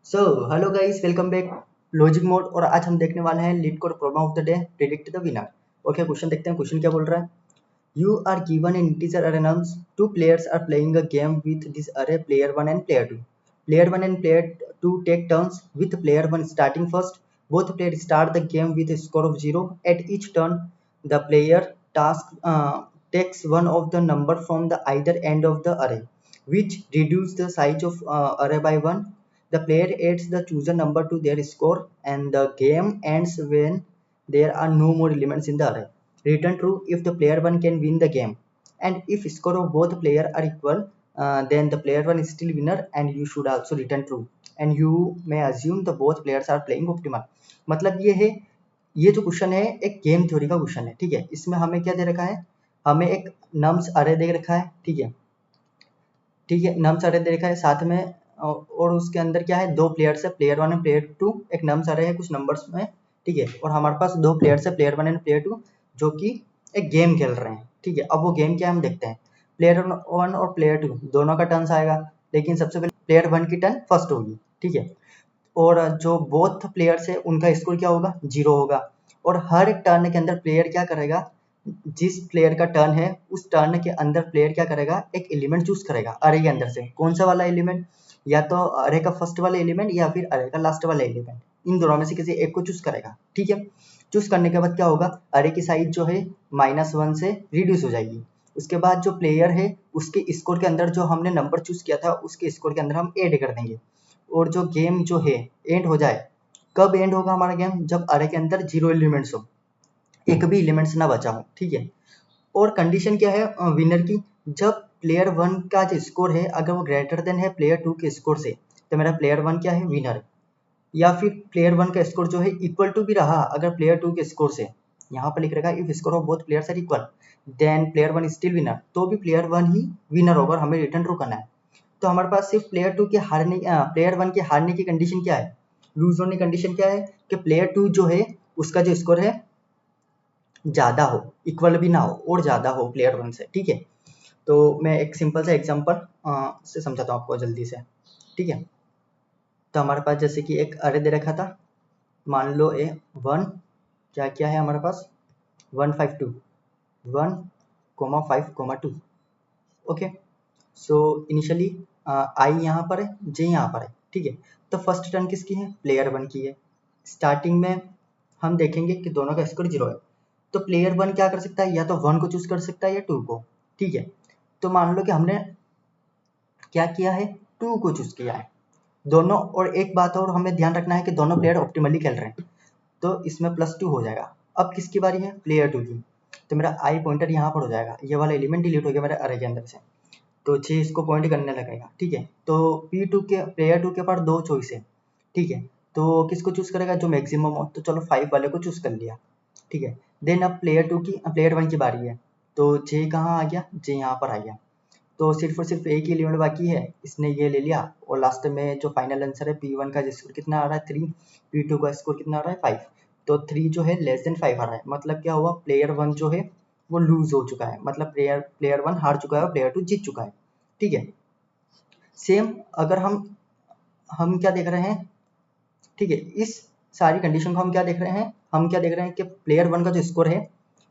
सो hello guys, welcome back logic mode. और आज हम देखने वाले हैं LeetCode problem of the day, predict the winner. Okay, question देखते हैं। क्वेश्चन क्या बोल रहा है? You are given an integer array nums, two players are playing a game with this array, player 1 and player 2। Player 1 and player 2 take turns with player 1 starting first. Both players start the game with a score of 0. At each turn the player takes one of the number from the either end of the array, which reduce the size of array by 1. The player adds the chosen number to their score, and the game ends when there are no more elements in the array. Return true if the player 1 can win the game, and if score of both players are equal, then the player 1 is still winner, and you should also return true, and you may assume the both players are playing optimal. मतलब ये है, ये जो question है एक game theory का question है। ठीक है, इसमें हमें क्या दे रखा है? हमें एक नम्स अरे दे रखा है। ठीक है, ठीक है, नम्स अरे दे रखा है साथ में, और उसके अंदर क्या है, दो प्लेयर्स है, प्लेयर 1 एंड प्लेयर 2। एक नम्स अरे है कुछ नंबर्स में। ठीक है, और हमारे पास दो प्लेयर्स है, प्लेयर 1 एंड प्लेयर 2, जो कि एक गेम खेल रहे हैं। ठीक है, अब वो गेम क्या है हम देखते हैं। प्लेयर 1 और प्लेयर 2 दोनों का टर्न्स आएगा, लेकिन सबसे पहले प्लेयर 1 की टर्न फर्स्ट होगी। ठीक है, और जो बोथ प्लेयर्स है उनका स्कोर क्या होगा? 0 होगा। और हर टर्न के अंदर प्लेयर क्या करेगा? जिस प्लेयर का टर्न है उस टर्न के अंदर प्लेयर क्या करेगा? एक एलिमेंट चूज करेगा अरे के अंदर से। कौन सा वाला एलिमेंट? या तो अरे का फर्स्ट वाला एलिमेंट या फिर अरे का लास्ट वाला एलिमेंट। इन दोनों में से किसी एक को चूज करेगा। ठीक है, चूज करने के बाद क्या होगा? अरे की साइज जो है -1 से रिड्यूस हो जाएगी। उसके बाद जो प्लेयर है उसके स्कोर के अंदर जो हमने नंबर चूज किया था उसके स्कोर के अंदर हम ऐड कर देंगे, और जो गेम जो है एंड हो जाए। कब एंड होगा हमारा गेम? जब अरे के अंदर 0 एलिमेंट्स हो, एक भी एलिमेंट्स ना बचा हो। ठीक है, और कंडीशन क्या है विनर की? जब प्लेयर 1 का जो स्कोर है अगर वो ग्रेटर देन है प्लेयर 2 के स्कोर से, तो मेरा प्लेयर 1 क्या है? विनर। या फिर प्लेयर 1 का स्कोर जो है इक्वल टू भी रहा अगर प्लेयर 2 के स्कोर से, यहाँ पर लिख रखा है if score of both players are equal then player 1 still winner, तो भी प्लेयर 1 ही विनर होगा और हमें रिटर्न ट्रू करना है। तो हमारे पास सिर्फ प्लेयर 2 के हारने, प्लेयर 1 के हारने की कंडीशन क्या है? लूज होने की कंडीशन क्या है? कि प्लेयर 2 जो है उसका जो स्कोर है ज़्यादा हो, इक्वल भी ना हो और ज़्यादा हो प्लेयर 1 से। ठीक है, तो मैं एक सिंपल सा एग्जांपल से समझाता हूँ आपको जल्दी से। ठीक है, तो हमारे पास जैसे कि एक अरे दे रखा था, मान लो ए 1, क्या क्या है हमारे पास? 152, 1,5,2। ओके, सो इनिशियली आई यहाँ पर है, जे यहाँ पर है। ठीक है, तो फर्स्ट टर्न किसकी है? प्लेयर 1 की है। स्टार्टिंग में हम देखेंगे कि दोनों का स्कोर 0 है, तो प्लेयर 1 क्या कर सकता है? या तो 1 को चूज कर सकता है या 2 को। ठीक है, तो मान लो कि हमने क्या किया है? 2 को चूज किया है दोनों। और एक बात और हमें ध्यान रखना है कि दोनों प्लेयर ऑप्टिमली खेल रहे हैं, तो इसमें +2 हो जाएगा। अब किसकी बारी है? प्लेयर 2 की। तो मेरा आई पॉइंटर यहाँ पर हो जाएगा, ये वाला एलिमेंट डिलीट हो गया मेरे अरे के अंदर से, तो 6 इसको पॉइंट करने लगेगा। ठीक है, तो P2 के प्लेयर 2 के पास दो चॉइस है। ठीक है, तो किसको चूज करेगा? जो मैक्सिमम हो, तो चलो 5 वाले को चूज कर लिया। ठीक है, देन अब प्लेयर 1 की बारी है, तो जे कहाँ आ गया? जे यहाँ पर आ गया। तो सिर्फ और सिर्फ एक ही एलिमेंट बाकी है, इसने ये ले लिया, और लास्ट में जो फाइनल आंसर है P1 का स्कोर कितना आ रहा है? 3। P2 का स्कोर कितना आ रहा है? 5। तो 3 जो है लेस देन 5 आ रहा है, मतलब क्या हुआ? प्लेयर 1 जो है वो लूज हो चुका है, मतलब प्लेयर 1 हार चुका है और प्लेयर 2 जीत चुका है। ठीक है, सेम अगर हम क्या देख रहे हैं? ठीक है, इस सारी कंडीशन को हम क्या देख रहे हैं? हम क्या देख रहे हैं कि प्लेयर 1 का जो स्कोर है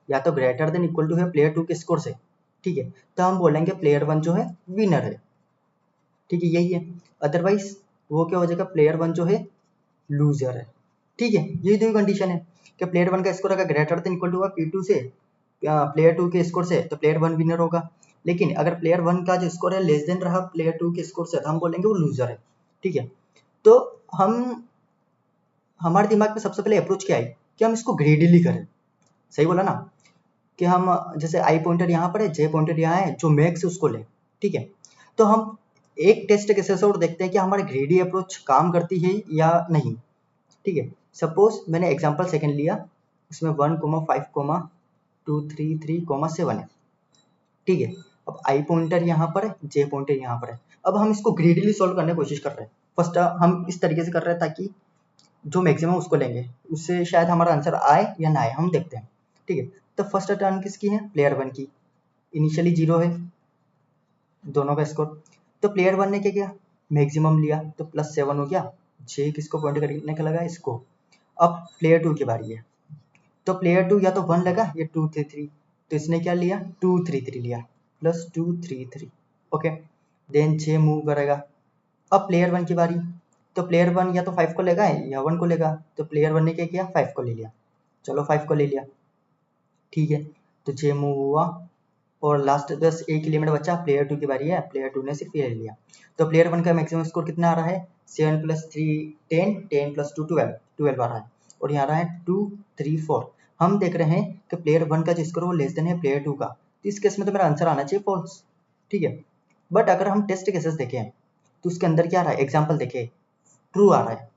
या तो ग्रेटर देन इक्वल टू है प्लेयर 2 के स्कोर से। ठीक है, तो हम बोलेंगे प्लेयर 1 जो है विनर है। ठीक है, यही है। अदरवाइज वो क्या हो जाएगा? प्लेयर 1 जो है लूजर है। ठीक है, यही दो कंडीशन है कि प्लेयर 1 का स्कोर अगर ग्रेटर देन इक्वल टू होगा P2 से, प्लेयर 2 के स्कोर से, तो प्लेयर 1 विनर होगा। लेकिन अगर प्लेयर 1 का जो स्कोर है लेस देन रहा प्लेयर 2 के स्कोर से, तो हम बोलेंगे वो लूजर है। ठीक है, तो हम हमारे दिमाग में सबसे पहले अप्रोच क्या है कि हम इसको ग्रेडिली करें। सही बोला ना? कि हम जैसे आई पॉइंटर यहाँ पर है, जे पॉइंटर यहाँ है, जो मैक्स है उसको ले। ठीक है, तो हम एक टेस्ट केसेस और देखते हैं कि हमारी ग्रेडी अप्रोच काम करती है या नहीं। ठीक है, सपोज मैंने एग्जांपल सेकंड लिया, उसमें 1,5,2,3,3,7 है। ठीक है, अब आई पॉइंटर यहाँ पर है, जे पॉइंटर यहाँ पर है। अब हम इसको ग्रेडीली सॉल्व करने की कोशिश कर रहे हैं। फर्स्ट हम इस तरीके से कर रहे हैं ताकि जो मैक्सिमम उसको लेंगे, उससे शायद हमारा आंसर आए या ना आए, हम देखते हैं। ठीक है, तो फर्स्ट टर्न किसकी है? प्लेयर 1 की। इनिशियली 0 है दोनों का स्कोर, तो प्लेयर 1 ने क्या किया? मैक्सिमम लिया, तो +7 हो गया, जे किसको पॉइंट करने का लगा, इसको। अब प्लेयर 2 की बारी है, तो प्लेयर 2 या तो 1 लगा या 2 3 3, तो इसने क्या लिया 2 3 3 लिया, प्लस 2 3 3। ओके, देन जे मूव करेगा। अब प्लेयर 1 की बारी, तो प्लेयर 1 या तो 5 को लेगा या 1 को लेगा, तो प्लेयर 1 ने क्या किया 5 को ले लिया, चलो 5 को ले लिया, ठीक है। तो जे मूव हुआ और लास्ट बस एक एलिमेंट बचा, प्लेयर 2 की बारी है, प्लेयर 2 ने सिर्फ ये ले लिया। तो प्लेयर 1 का मैक्सिमम स्कोर कितना आ रहा है 7 + 3 10, 10 + 2 12, 12 आ रहा है, और यहाँ आ रहा है 2 3 4। हम देख रहे हैं कि प्लेयर 1 का जो स्कोर है वो लेस देन है प्लेयर 2 का, तो इस केस में तो मेरा आंसर आना चाहिए फॉल्स, ठीक है। बट अगर हम टेस्ट केसेस देखें तो उसके अंदर क्या आ रहा है, एग्जाम्पल देखें, ट्रू आ रहा है।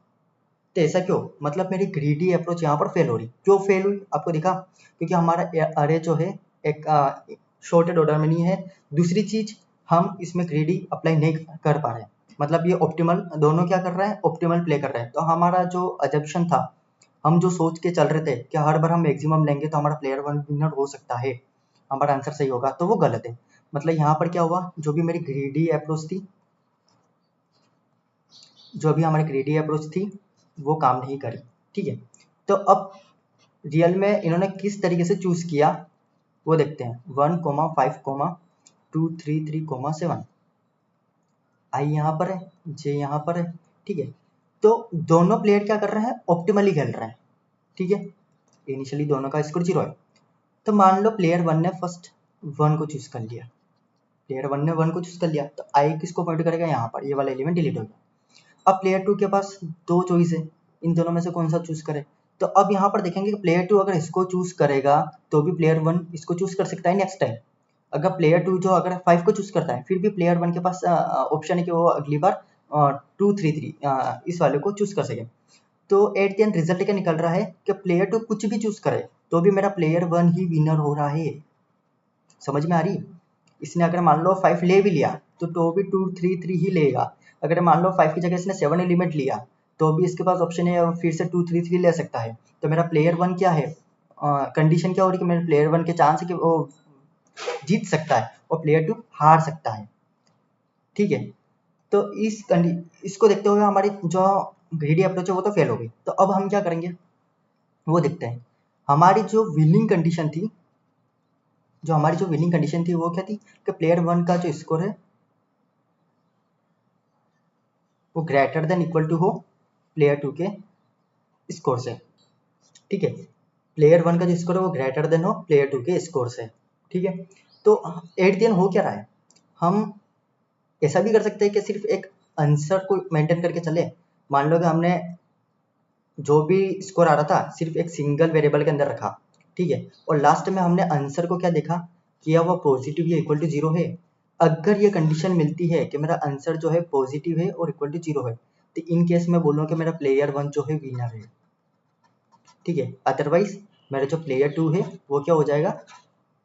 तो ऐसा क्यों, मतलब मेरी ग्रीडी अप्रोच यहाँ पर फेल हो रही, क्यों फेल हुई आपको दिखा, क्योंकि हमारा अरे जो है एक शॉर्टेड ऑर्डर में नहीं है। दूसरी चीज, हम इसमें ग्रीडी अप्लाई नहीं कर पा रहे, मतलब ये ऑप्टिमल दोनों क्या कर रहे हैं, ऑप्टिमल प्ले कर रहे हैं। तो हमारा जो अजम्पशन था, हम जो सोच के चल रहे थे कि हर बार हम मैक्सिमम लेंगे तो हमारा प्लेयर 1 विनर हो सकता है, हमारा आंसर सही होगा, तो वो गलत है। मतलब यहाँ पर क्या हुआ, जो भी मेरी ग्रीडी अप्रोच थी, जो भी हमारी ग्रीडी अप्रोच थी वो काम नहीं करी, ठीक है। तो अब रियल में इन्होंने किस तरीके से चूज किया वो देखते हैं। 1 5 2 3 3 7, आई यहाँ पर है, जे यहाँ पर है, ठीक है। तो दोनों प्लेयर क्या कर रहे हैं, ऑप्टिमली खेल रहे हैं, ठीक है। इनिशियली दोनों का स्कोर 0 है। तो मान लो प्लेयर 1 ने फर्स्ट 1 को चूज कर लिया, प्लेयर 1 ने 1 को चूज कर लिया, तो आई किसको पॉइंट करेगा, यहाँ पर ये वाला एलिमेंट डिलीट हो गया। अब प्लेयर 2 के पास दो चॉइस है, इन दोनों में से कौन सा चूज करे। तो अब यहाँ पर देखेंगे कि प्लेयर 2 अगर इसको चूज करेगा तो भी प्लेयर 1 इसको चूज कर सकता है नेक्स्ट टाइम। अगर प्लेयर 2 जो अगर 5 को चूज करता है, फिर भी प्लेयर 1 के पास ऑप्शन है कि वो अगली बार 2 3 3 इस वाले को चूज कर सके। तो एट द एंड रिजल्ट क्या निकल रहा है कि प्लेयर 2 कुछ भी चूज करे तो भी मेरा प्लेयर 1 ही विनर हो रहा है। समझ में आ रही, इसने अगर मान लो 5 ले भी लिया तो भी 2 3 3 ही लेगा। अगर मान लो 5 की जगह इसने 7 एलिमेंट लिया तो भी इसके पास ऑप्शन है फिर से 2 3 3 ले सकता है। तो मेरा प्लेयर 1 क्या है, कंडीशन क्या हो रही है कि मेरे प्लेयर 1 के चांस है कि वो जीत सकता है और प्लेयर 2 हार सकता है, ठीक है। तो इसको देखते हुए हमारी जो ग्रीडी अप्रोच है वो तो फेल हो गई। तो अब हम क्या करेंगे वो देखते हैं। हमारी जो विनिंग कंडीशन थी, वो क्या थी कि प्लेयर 1 का जो स्कोर है वो ग्रेटर देन इक्वल टू हो प्लेयर 2 के स्कोर से, ठीक है। प्लेयर 1 का जो स्कोर है वो ग्रेटर देन हो प्लेयर 2 के स्कोर से, ठीक है। तो एट द एंड हो क्या रहा है, हम ऐसा भी कर सकते हैं कि सिर्फ एक आंसर को मेंटेन करके चले। मान लो कि हमने जो भी स्कोर आ रहा था सिर्फ एक सिंगल वेरिएबल के अंदर रखा, ठीक है, और लास्ट में हमने आंसर को क्या देखा किया वो पॉजिटिव या इक्वल टू 0 है। अगर ये कंडीशन मिलती है कि मेरा आंसर जो है पॉजिटिव है और इक्वल टू 0 है, तो इन केस में बोलूँ कि मेरा प्लेयर 1 जो है विनर है, ठीक है। अदरवाइज मेरा जो प्लेयर 2 है वो क्या हो जाएगा,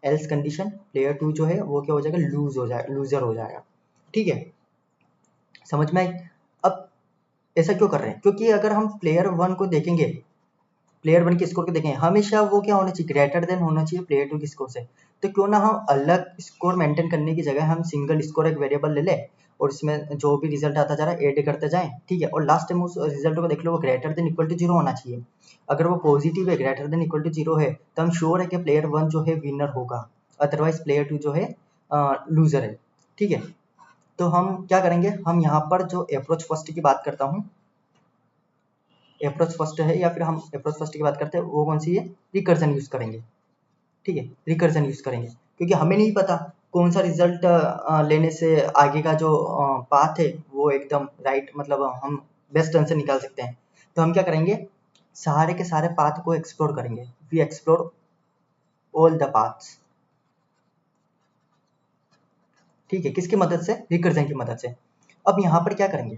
एल्स कंडीशन प्लेयर 2 जो है वो क्या हो जाएगा, लूजर हो जाएगा, ठीक है। समझ में आई। अब ऐसा क्यों कर रहे हैं, क्योंकि अगर हम प्लेयर 1 को देखेंगे, प्लेयर 1 के स्कोर को देखें, हमेशा वो क्या होना चाहिए, ग्रेटर देन होना चाहिए प्लेयर 2 के स्कोर से। तो क्यों ना हम अलग स्कोर मेंटेन करने की जगह हम सिंगल स्कोर एक वेरिएबल ले लें और इसमें जो भी रिजल्ट आता जा रहा है ऐड करते जाएं, ठीक है। और लास्ट में उस रिजल्ट को देख लो वो ग्रेटर देन इक्वल टू 0 होना चाहिए। अगर वो पॉजिटिव है, ग्रेटर देन इक्वल टू 0 है, तो हम श्योर है कि प्लेयर 1 जो है विनर होगा, अदरवाइज प्लेयर 2 जो है लूजर है, ठीक है। तो हम क्या करेंगे, हम यहाँ पर जो अप्रोच फर्स्ट की बात करता हूँ, अप्रोच फर्स्ट है या फिर हम अप्रोच फर्स्ट की बात करते हैं वो कौन सी है, रिकर्जन यूज करेंगे, ठीक है। रिकर्जन यूज करेंगे क्योंकि हमें नहीं पता कौन सा रिजल्ट लेने से आगे का जो पाथ है वो एकदम राइट, मतलब हम बेस्ट आंसर निकाल सकते हैं। तो हम क्या करेंगे, सारे के सारे पाथ को एक्सप्लोर करेंगे, we explore all the paths, ठीक है। किसकी मदद से, रिकर्जन की मदद से। अब यहाँ पर क्या करेंगे,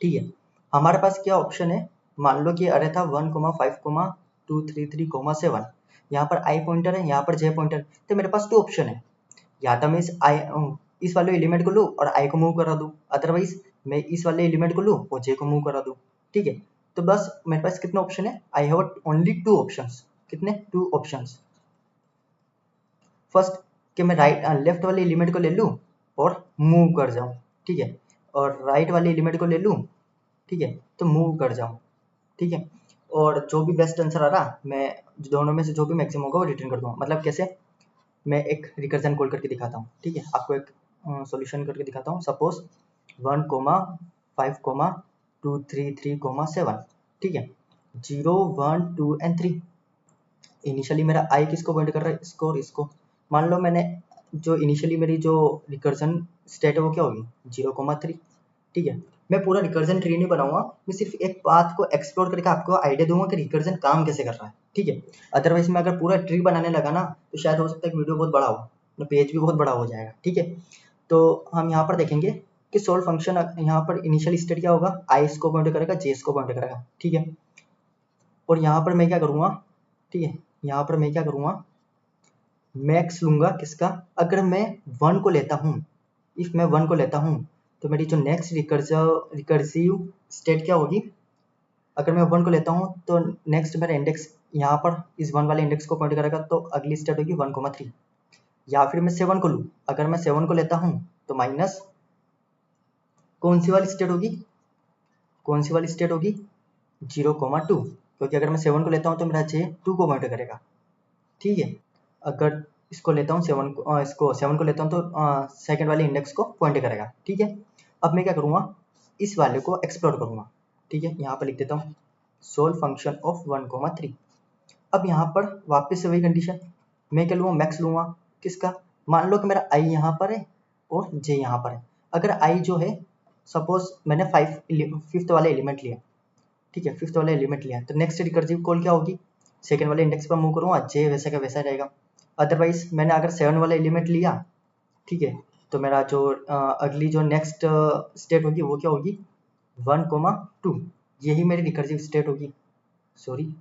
ठीक है, हमारे पास क्या ऑप्शन है, मान लो कि अरे था 1 5 2 3 3 7, यहाँ पर आई पॉइंटर है, यहाँ पर जे पॉइंटर, तो मेरे पास 2 ऑप्शन है, या तो मैं इस वाले एलिमेंट को लूँ और आई को मूव करा दूँ, अदरवाइज मैं इस वाले एलिमेंट को लूँ और जे को मूव करा दूँ, ठीक है। तो बस मेरे पास कितने ऑप्शन है, आई हैव ओनली 2 ऑप्शंस। कितने, 2 ऑप्शंस। फर्स्ट कि मैं लेफ्ट वाले एलिमेंट को ले लूँ और मूव कर जाऊँ, ठीक है, और राइट वाले एलिमेंट को ले लूँ ठीक है, तो मूव कर जाऊँ, ठीक है, और जो भी बेस्ट आंसर आ रहा मैं दोनों में से जो भी मैक्सिमम होगा वो रिटर्न कर दूंगा। मतलब कैसे, मैं एक रिकर्जन कॉल करके दिखाता हूँ, ठीक है, आपको एक सॉल्यूशन करके दिखाता हूँ। सपोज 1,5,2,3,3,7, ठीक है, 0 1 2 एंड 3। इनिशियली मेरा आई किसको पॉइंट कर रहा है, इसको और इसको। मान लो मैंने जो इनिशियली मेरी जो रिकर्जन स्टेट है वो क्या होगी 0,3, ठीक है। मैं पूरा रिकर्जन ट्री नहीं बनाऊंगा, मैं सिर्फ एक पाथ को एक्सप्लोर करके आपको आइडिया दूंगा कि रिकर्जन काम कैसे कर रहा है, ठीक है। अदरवाइज मैं अगर पूरा ट्री बनाने लगा ना तो शायद हो सकता है कि वीडियो बहुत बड़ा हो, पेज भी बहुत बड़ा हो जाएगा, ठीक है। तो हम यहाँ पर देखेंगे कि सोल्व फंक्शन यहाँ पर इनिशियल स्टेट क्या होगा, आई इसको पॉइंट करेगा, जे इसको पॉइंट करेगा, ठीक है। और यहाँ पर मैं क्या करूँगा, ठीक है, यहाँ पर मैं क्या करूँगा, मैक्स लूंगा किसका, अगर मैं 1 को लेता हूँ, इफ मैं 1 को लेता हूँ तो मेरी जो नेक्स्ट रिकर्सिव स्टेट क्या होगी। अगर मैं 1 को लेता हूँ तो नेक्स्ट मेरा इंडेक्स यहाँ पर इस 1 वाले इंडेक्स को पॉइंट करेगा, तो अगली स्टेट होगी 1,3। या फिर मैं 7 को लूँ, अगर मैं 7 को लेता हूँ तो माइनस कौन सी वाली स्टेट होगी, कौन सी वाली स्टेट होगी 0,2, क्योंकि अगर मैं 7 को लेता हूँ तो मेरा जे 2 को पॉइंट करेगा, ठीक है। अगर इसको लेता हूँ 7 को, इसको 7 को लेता हूँ तो सेकंड वाले इंडेक्स को पॉइंट करेगा, ठीक है। अब मैं क्या करूँगा, इस वाले को एक्सप्लोर करूँगा, ठीक है। यहाँ पर लिख देता हूँ सोल्व फंक्शन ऑफ 1,3। अब यहाँ पर वापस से वही कंडीशन, मैं क्या लूँगा, मैक्स लूँगा किसका। मान लो कि मेरा आई यहाँ पर है और जे यहाँ पर है। अगर आई जो है, सपोज मैंने फिफ्थ वाला एलिमेंट लिया, ठीक है, फिफ्थ वाला एलिमेंट लिया, तो नेक्स्ट रिकर्सिव कॉल क्या होगी, सेकंड वाले इंडेक्स पर मूव करूँगा, जे वैसा का वैसा रहेगा। अदरवाइज मैंने अगर 7 वाला एलिमेंट लिया, ठीक है, तो मेरा जो अगली जो नेक्स्ट स्टेट होगी वो क्या होगी 1,2, यही मेरी रिकर्सिव स्टेट होगी, सॉरी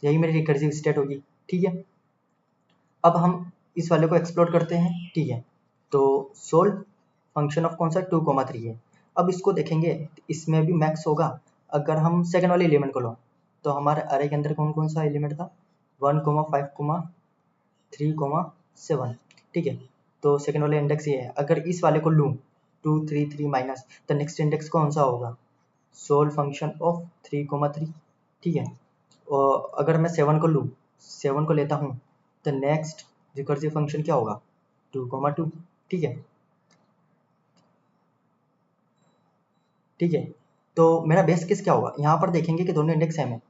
यही मेरी रिकर्सिव स्टेट होगी, ठीक है। अब हम इस वाले को एक्सप्लोर करते हैं, ठीक है। तो सोल्व फंक्शन ऑफ कौन सा 2,3 है। अब इसको देखेंगे, इसमें भी मैक्स होगा। अगर हम सेकंड वाले एलिमेंट को लो तो हमारे अरे के अंदर कौन कौन सा एलिमेंट था 1,5,3,7, ठीक है। तो सेकंड वाले इंडेक्स ये है। अगर इस वाले को लूँ 2 3 3 माइनस, तो नेक्स्ट इंडेक्स कौन सा होगा सोल्व फंक्शन ऑफ 3,3, ठीक है। और अगर मैं 7 को लूँ, 7 को लेता हूँ तो नेक्स्ट रिकर्सिव फंक्शन क्या होगा 2,2, ठीक है, ठीक है। तो मेरा बेस केस क्या होगा, यहाँ पर देखेंगे कि दोनों इंडेक्स सेम है,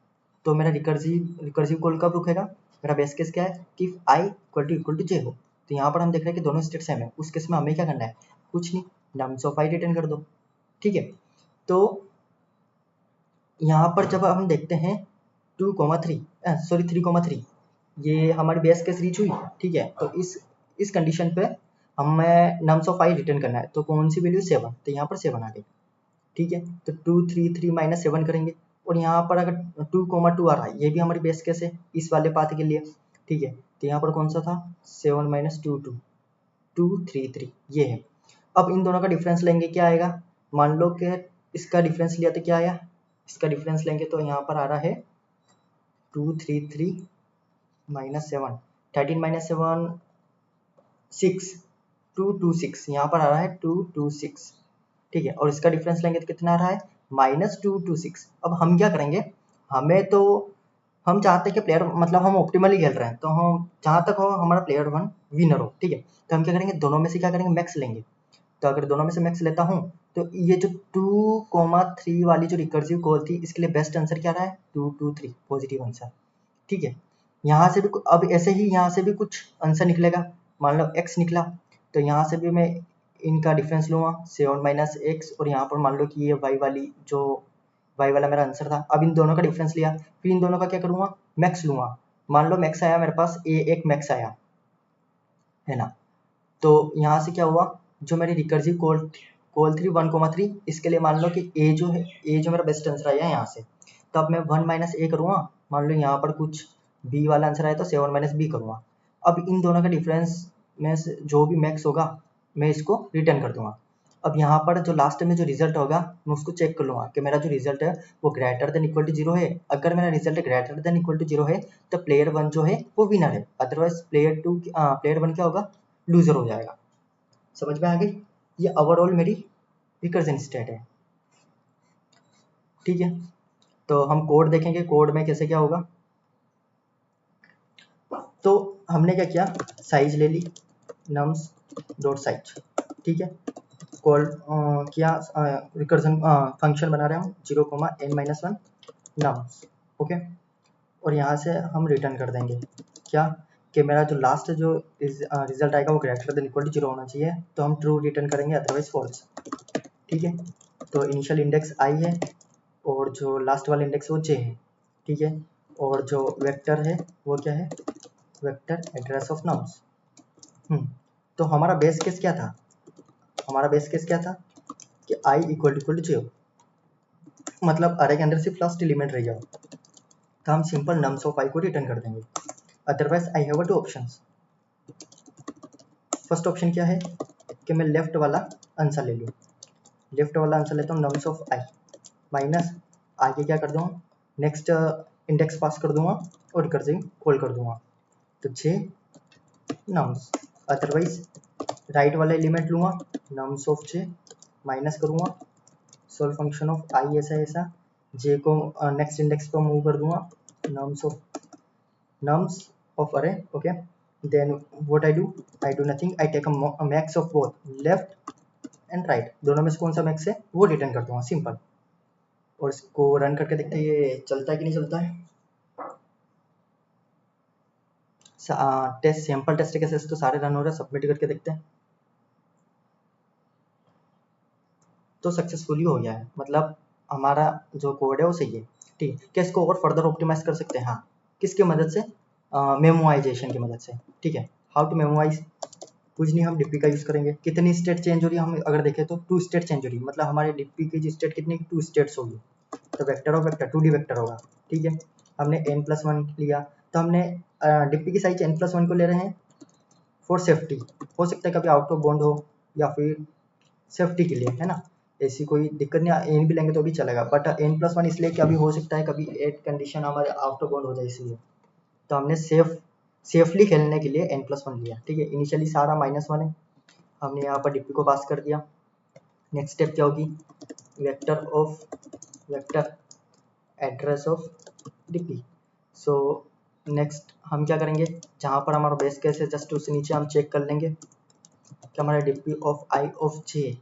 तो मेरा रिकर्सिव कॉल कब रुकेगा। मेरा बेस केस क्या है कि आई इक्वल टू जे हो। तो यहाँ पर हम देख रहे हैं कि दोनों स्टेट सेम है, उस केस में हमें क्या करना है, कुछ नहीं, नम्स ऑफ आई रिटर्न कर दो, ठीक है। तो यहाँ पर जब हम देखते हैं 2,3 सॉरी 3,3, ये हमारी बेस केस रीच हुई, ठीक है। तो इस कंडीशन पे हमें नम्स ऑफ आई रिटर्न करना है, तो कौन सी वैल्यू 7, तो यहाँ पर 7 आ गई, ठीक है। तो 2 3 3 माइनस 7 करेंगे, और यहाँ पर अगर 2,2 आ रहा है, ये भी हमारी बेस केस है इस वाले पाथ के लिए, ठीक है। तो यहाँ पर कौन सा था 7 माइनस 2 2 2 3 3, ये है। अब इन दोनों का डिफरेंस लेंगे, क्या आएगा, मान लो कि इसका डिफरेंस लिया तो क्या आया, इसका डिफरेंस लेंगे तो यहाँ पर आ रहा है 233 माइनस 7, 13 माइनस 7 6, 226, यहाँ पर आ रहा है 226, ठीक है। और इसका डिफरेंस लेंगे तो कितना आ रहा है -226। अब हम क्या करेंगे, हमें तो हम चाहते हैं कि प्लेयर मतलब हम ऑप्टिमली खेल रहे हैं, तो हम जहाँ तक हो हमारा प्लेयर 1 विनर हो, ठीक है। तो हम क्या करेंगे, दोनों में से क्या करेंगे, मैक्स लेंगे। तो अगर दोनों में से मैक्स लेता हूँ तो ये जो 2,3 वाली जो रिकर्सिव कॉल थी, इसके लिए बेस्ट आंसर क्या रहा है 223, पॉजिटिव आंसर, ठीक है। यहाँ से भी अब ऐसे ही यहाँ से भी कुछ आंसर निकलेगा, मान लो x निकला, तो यहाँ से भी मैं इनका डिफरेंस लूँगा 7 माइनस एक्स, और यहाँ पर मान लो कि ये y वाली जो y वाला मेरा आंसर था। अब इन दोनों का डिफरेंस लिया, फिर इन दोनों का क्या करूँगा, मैक्स लूँगा। मान लो मैक्स आया मेरे पास एक मैक्स आया है ना। तो यहाँ से क्या हुआ, जो मेरी रिकर्सिव कॉल थी 1,3, इसके लिए मान लो कि ए जो है, ए जो मेरा बेस्ट आंसर आया यहाँ से, तो अब मैं 1 माइनस ए करूँगा। मान लो यहाँ पर कुछ बी वाला आंसर आया तो 7 माइनस बी करूँगा। अब इन दोनों का डिफरेंस में से जो भी मैक्स होगा मैं इसको रिटर्न कर दूंगा। अब यहाँ पर जो लास्ट में जो रिजल्ट होगा मैं उसको चेक कर लूँगा कि मेरा जो रिजल्ट है वो ग्रेटर देन इक्वल टू 0 है। अगर मेरा result greater than equal to 0 है तो प्लेयर 1 जो है वो विनर है, अदरवाइज प्लेयर 1 क्या होगा, लूजर हो जाएगा। समझ में आ गई, ये ओवरऑल मेरी रिकर्जन स्टेट है। ठीक है, तो हम कोड देखेंगे, कोड में कैसे क्या होगा। तो हमने क्या किया, साइज ले ली, नम्स डॉट साइज, ठीक है, कॉल किया, रिकर्जन फंक्शन बना रहे हम 0,n-1 नम्स, ओके। और यहाँ से हम रिटर्न कर देंगे क्या, कि मेरा जो लास्ट जो रिजल्ट आएगा वो ग्रेटर देन इक्वल टू 0 होना चाहिए, तो हम ट्रू रिटर्न करेंगे, अदरवाइज फॉल्स, ठीक है। तो इनिशियल इंडेक्स आई है और जो लास्ट वाला इंडेक्स वो जे है, ठीक है। और जो वेक्टर है वो क्या है, वेक्टर एड्रेस ऑफ नम्स। तो हमारा बेस केस क्या था, हमारा बेस केस क्या था कि आई इक्वल टू 0, मतलब अरे के अंदर सिर्फ लास्ट एलिमेंट रह जाओ, तो हम सिंपल नम्स ऑफ आई को रिटर्न कर देंगे। Otherwise I have two options. First option क्या है कि मैं लेफ्ट वाला आंसर ले लूँ, लेफ्ट वाला आंसर लेता हूँ, नम्स ऑफ आई माइनस आगे क्या कर दूँगा, नेक्स्ट इंडेक्स पास कर दूंगा और रिकर्सिव कॉल कर दूंगा, तो 6 नम्स। अदरवाइज राइट वाला एलिमेंट लूँगा, नम्स ऑफ 6 माइनस करूँगा, सोल्व फंक्शन ऑफ आई ऐसा जे को नेक्स्ट इंडेक्स पर मूव कर दूंगा, नम्स ऑफ अरे, okay. Then what I do nothing, I take a max of both left and right, दोनों में से कौन सा मैक्स है वो रिटर्न कर दूंगा, सिंपल। और इसको रन करके देखते हैं ये चलता है कि नहीं चलता है। टेस्ट सैंपल टेस्ट केसेस तो सारे रन हो रहे हैं, सबमिट करके देखते हैं। तो सक्सेसफुली हो गया है, मतलब हमारा जो कोड है वो सही है, ठीक है। क्या इसको और फर्दर ऑप्टिमाइज कर सकते हैं, हाँ, किसकी मदद से, मेमोआइजेशन की मदद से, ठीक है। हाउ टू मेमोआइज, कुछ नहीं, हम डिप्पी का यूज़ करेंगे। कितनी स्टेट चेंज हो रही है, हम अगर देखें तो 2 स्टेट चेंज हो रही है, मतलब हमारे डिप्पी की स्टेट कितनी 2 स्टेट्स होगी, तो vector of vector 2D vector होगा, ठीक है। हमने n+1 लिया, तो हमने डिप्पी की साइज n+1 को ले रहे हैं फॉर सेफ्टी, हो सकता है कभी आउट ऑफ बाउंड हो या फिर सेफ्टी के लिए, है ना, ऐसी कोई दिक्कत नहीं, एन भी लेंगे तो भी चलेगा, बट n+1 इसलिए कि अभी हो सकता है कभी एट कंडीशन हमारे आउट ऑफ बाउंड हो जाए, इसलिए तो हमने सेफली खेलने के लिए n+1 लिया, ठीक है। इनिशियली सारा -1 है, हमने यहाँ पर डिप्पी को पास कर दिया। नेक्स्ट स्टेप क्या होगी, vector address of DP. So next हम क्या करेंगे, जहाँ पर हमारा बेस केस है जस्ट उससे नीचे हम चेक कर लेंगे कि हमारा डिप्पी ऑफ आई ऑफ जे,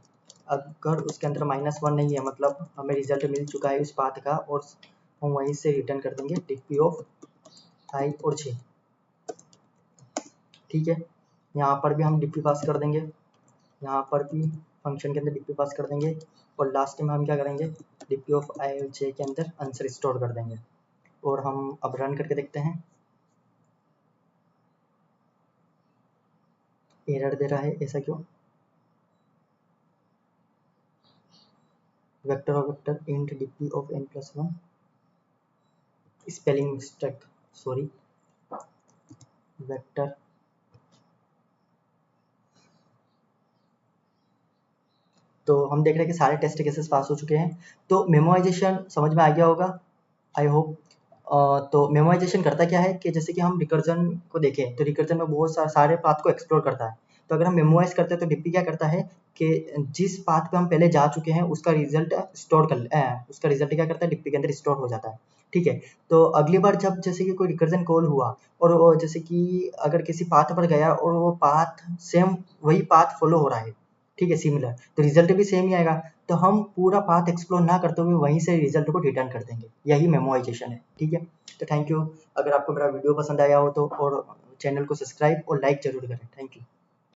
अगर उसके अंदर -1 नहीं है, मतलब हमें रिजल्ट मिल चुका है उस पाथ का, और हम वहीं से रिटर्न कर देंगे डिप्पी ऑफ आई और जे, ठीक है। यहाँ पर भी हम डिप्पी पास कर देंगे, यहाँ पर भी फंक्शन के अंदर डिप्पी पास कर देंगे, और लास्ट में हम क्या करेंगे, डिप्पी ऑफ आई और जे के अंदर आंसर स्टोर कर देंगे। और हम अब रन करके देखते हैं, एरर दे रहा है, ऐसा क्यों, vector of vector int DP of n+1, spelling mistake, sorry, vector, तो हम देख रहे हैं कि सारे टेस्ट केसेस पास हो चुके हैं। तो मेमोराइजेशन समझ में आ गया होगा, आई होप। तो मेमोराइजेशन करता क्या है कि जैसे कि हम रिकर्जन को देखें तो रिकर्जन में बहुत सारे पाथ को एक्सप्लोर करता है, तो अगर हम मेमोराइज करते हैं तो डिप्पी क्या करता है कि जिस पाथ पे हम पहले जा चुके हैं उसका रिजल्ट स्टोर कर उसका रिजल्ट क्या करता है, डिप्पी के अंदर स्टोर हो जाता है, ठीक है। तो अगली बार जब जैसे कि कोई रिकर्जन कॉल हुआ और वो जैसे कि अगर किसी पाथ पर गया और वो पाथ सेम वही पाथ फॉलो हो रहा है, ठीक है, सिमिलर, तो रिजल्ट भी सेम ही आएगा, तो हम पूरा पाथ एक्सप्लोर ना करते हुए वहीं से रिजल्ट को रिटर्न कर देंगे, यही मेमोराइजेशन है, ठीक है। तो थैंक यू, अगर आपको मेरा वीडियो पसंद आया हो तो और चैनल को सब्सक्राइब और लाइक जरूर करें, थैंक यू।